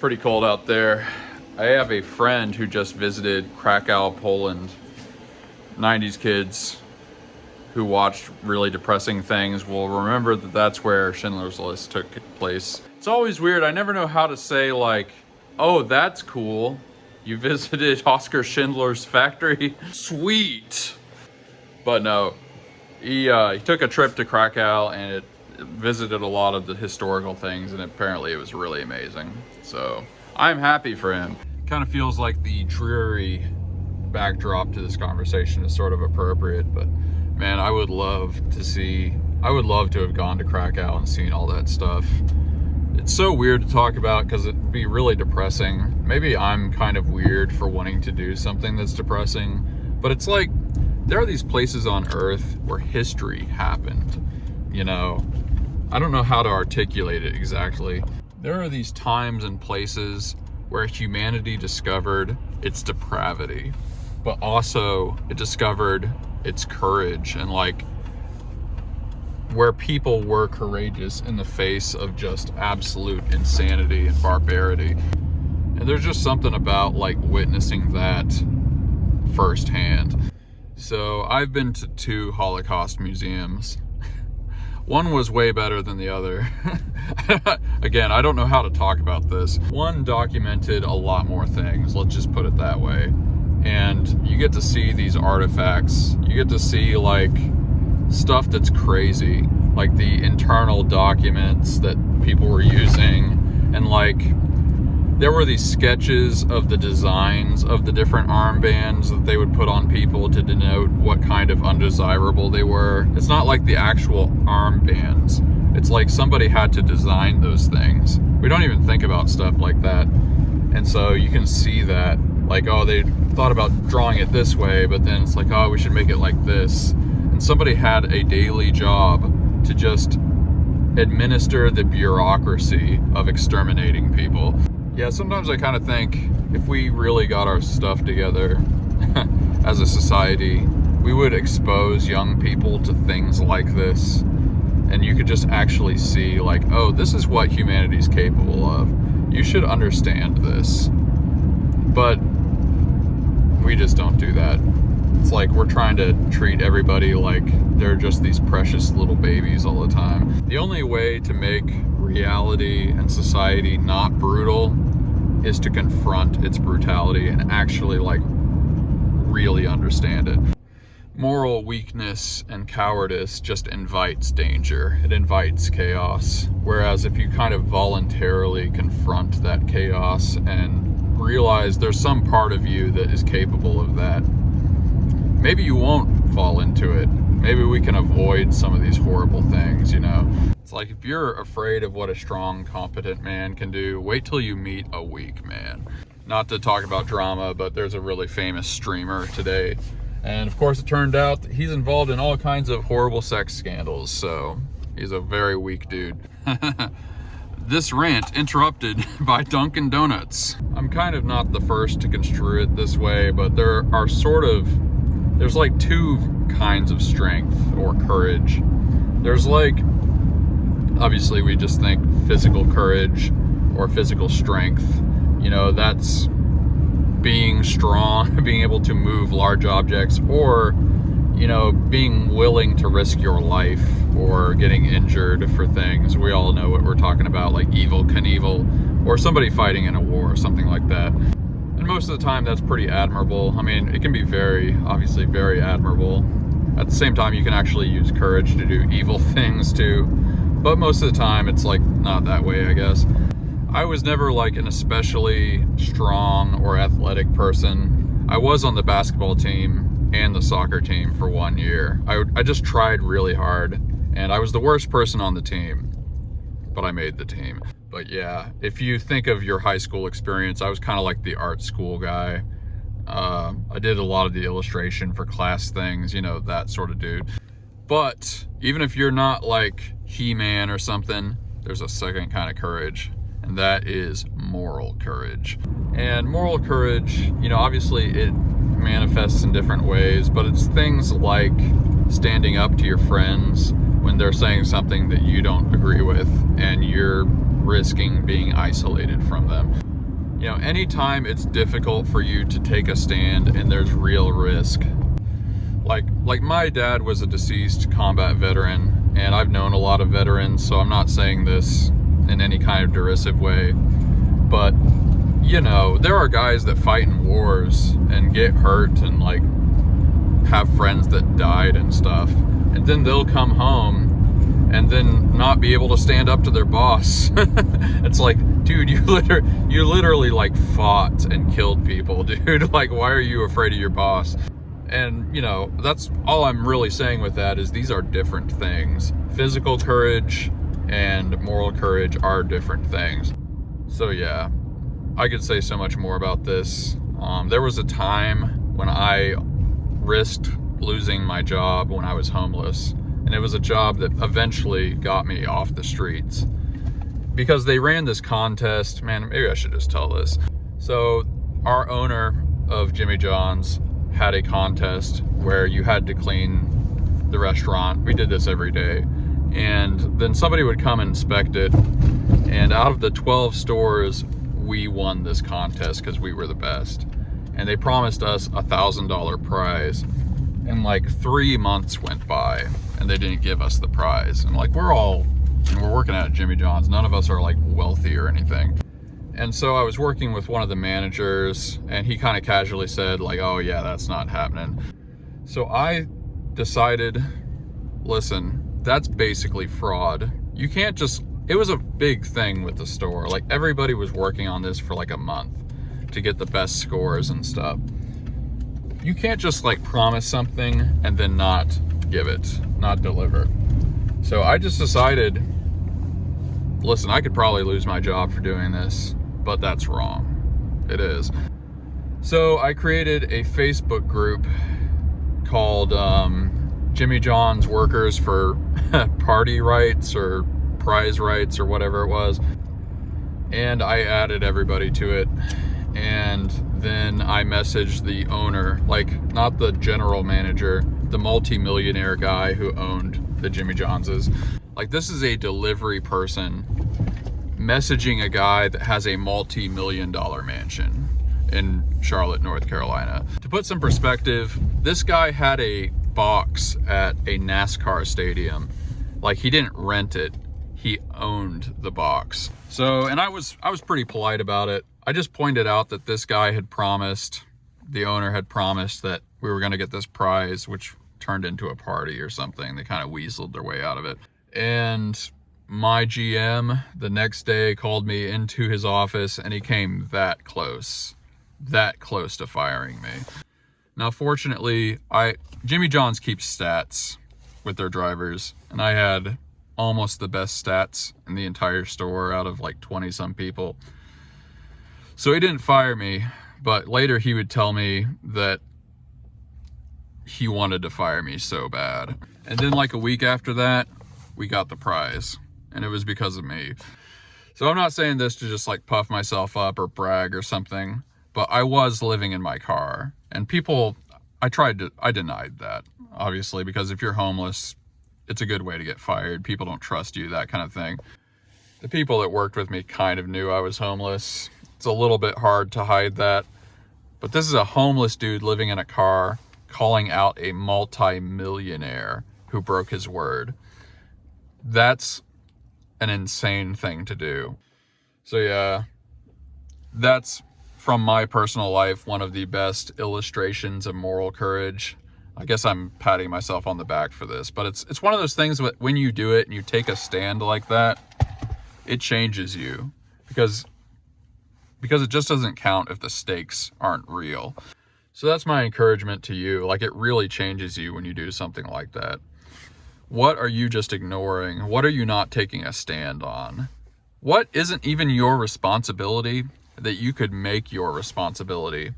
pretty cold out there. I have a friend who just visited Krakow, Poland. 90s kids who watched really depressing things will remember that that's where Schindler's List took place. It's always weird. I never know how to say, like, oh, that's cool. You visited Oskar Schindler's factory? Sweet. But no, he took a trip to Krakow and it visited a lot of the historical things, and apparently it was really amazing. So I'm happy for him. Kind of feels like the dreary backdrop to this conversation is sort of appropriate, but man, I would love to have gone to Krakow and seen all that stuff. It's so weird to talk about because it'd be really depressing. Maybe I'm kind of weird for wanting to do something that's depressing, but it's like there are these places on Earth where history happened, you know? I don't know how to articulate it exactly. There are these times and places where humanity discovered its depravity, but also it discovered its courage, and like where people were courageous in the face of just absolute insanity and barbarity. And there's just something about like witnessing that firsthand. So I've been to 2 Holocaust museums. One was way better than the other. Again, I don't know how to talk about this. One documented a lot more things, let's just put it that way. And you get to see these artifacts. You get to see like stuff that's crazy, like the internal documents that people were using, and like there were these sketches of the designs of the different armbands that they would put on people to denote what kind of undesirable they were. It's not like the actual armbands. It's like somebody had to design those things. We don't even think about stuff like that. And so you can see that, like, oh, they thought about drawing it this way, but then it's like, oh, we should make it like this. And somebody had a daily job to just administer the bureaucracy of exterminating people. Yeah, sometimes I kind of think if we really got our stuff together as a society, we would expose young people to things like this. And you could just actually see like, oh, this is what humanity's capable of. You should understand this. But we just don't do that. It's like we're trying to treat everybody like they're just these precious little babies all the time. The only way to make reality and society not brutal is to confront its brutality and actually like really understand it. Moral weakness and cowardice just invites danger. It invites chaos. Whereas if you kind of voluntarily confront that chaos and realize there's some part of you that is capable of that, maybe you won't fall into it. Maybe we can avoid some of these horrible things, you know? It's like if you're afraid of what a strong, competent man can do, wait till you meet a weak man. Not to talk about drama, but there's a really famous streamer today. And of course it turned out that he's involved in all kinds of horrible sex scandals, so he's a very weak dude. This rant interrupted by Dunkin' Donuts. I'm kind of not the first to construe it this way, but there's like 2 kinds of strength or courage. There's like, obviously we just think physical courage or physical strength. You know, that's being strong, being able to move large objects, or, you know, being willing to risk your life or getting injured for things. We all know what we're talking about, like Evel Knievel, or somebody fighting in a war or something like that. And most of the time that's pretty admirable. I mean, it can be obviously very admirable. At the same time, you can actually use courage to do evil things too. But most of the time it's like not that way, I guess. I was never like an especially strong or athletic person. I was on the basketball team and the soccer team for 1 year. I just tried really hard, and I was the worst person on the team, but I made the team. But yeah, if you think of your high school experience, I was kind of like the art school guy. I did a lot of the illustration for class things, you know, that sort of dude. But even if you're not like He-Man or something, there's a second kind of courage, and that is moral courage. And moral courage, you know, obviously it manifests in different ways, but it's things like standing up to your friends when they're saying something that you don't agree with and you're risking being isolated from them. You know, anytime it's difficult for you to take a stand and there's real risk. Like my dad was a deceased combat veteran, and I've known a lot of veterans, so I'm not saying this in any kind of derisive way, but you know, there are guys that fight in wars and get hurt and like have friends that died and stuff, and then they'll come home and then not be able to stand up to their boss. It's like, dude, you literally like fought and killed people, dude. Like, why are you afraid of your boss? And you know, that's all I'm really saying with that, is these are different things. Physical courage and moral courage are different things. So yeah, I could say so much more about this. There was a time when I risked losing my job when I was homeless, and it was a job that eventually got me off the streets, because they ran this contest. Man, maybe I should just tell this. So our owner of Jimmy John's had a contest where you had to clean the restaurant. We did this every day, and then somebody would come and inspect it, and out of the 12 stores, we won this contest because we were the best. And they promised us a $1,000 prize, and like 3 months went by and they didn't give us the prize. And like, we're working at Jimmy John's, none of us are like wealthy or anything. And so I was working with one of the managers, and he kind of casually said like, oh yeah, that's not happening. So I decided, listen, that's basically fraud. You can't just, it was a big thing with the store. Like, everybody was working on this for like a month to get the best scores and stuff. You can't just like promise something and then not give it, not deliver. So I just decided, listen, I could probably lose my job for doing this, but that's wrong. It is. So I created a Facebook group called Jimmy John's Workers for Party Rights or Prize Rights or whatever it was. And I added everybody to it. And then I messaged the owner, like not the general manager, the multi-millionaire guy who owned the Jimmy John's. Like, this is a delivery person messaging a guy that has a multi-million-dollar mansion in Charlotte, North Carolina. To put some perspective, this guy had a box at a NASCAR stadium. Like, he didn't rent it, he owned the box. So, and I was pretty polite about it. I just pointed out that this guy had promised, the owner had promised that we were gonna get this prize, which turned into a party or something. They kind of weaseled their way out of it. And my GM the next day called me into his office, and he came that close to firing me. Now, fortunately, Jimmy John's keeps stats with their drivers, and I had almost the best stats in the entire store out of like 20 some people. So he didn't fire me, but later he would tell me that he wanted to fire me so bad. And then like a week after that, we got the prize, and it was because of me. So I'm not saying this to just like puff myself up or brag or something, but I was living in my car, and people, I denied that, obviously, because if you're homeless, it's a good way to get fired. People don't trust you, that kind of thing. The people that worked with me kind of knew I was homeless. It's a little bit hard to hide that, but this is a homeless dude living in a car calling out a multi-millionaire who broke his word. That's an insane thing to do. So yeah, that's, from my personal life, one of the best illustrations of moral courage. I guess I'm patting myself on the back for this, but it's one of those things that when you do it and you take a stand like that, it changes you, because it just doesn't count if the stakes aren't real. So that's my encouragement to you. Like, it really changes you when you do something like that. What are you just ignoring? What are you not taking a stand on? What isn't even your responsibility that you could make your responsibility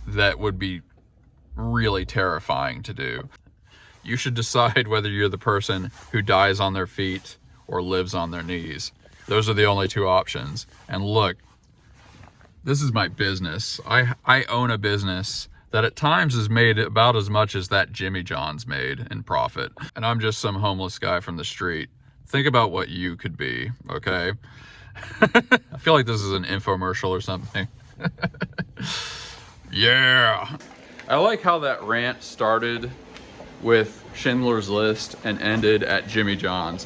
that would be really terrifying to do? You should decide whether you're the person who dies on their feet or lives on their knees. Those are the only two options. And look, this is my business. I own a business that at times has made about as much as that Jimmy John's made in profit. And I'm just some homeless guy from the street. Think about what you could be, okay? I feel like this is an infomercial or something. Yeah. I like how that rant started with Schindler's List and ended at Jimmy John's.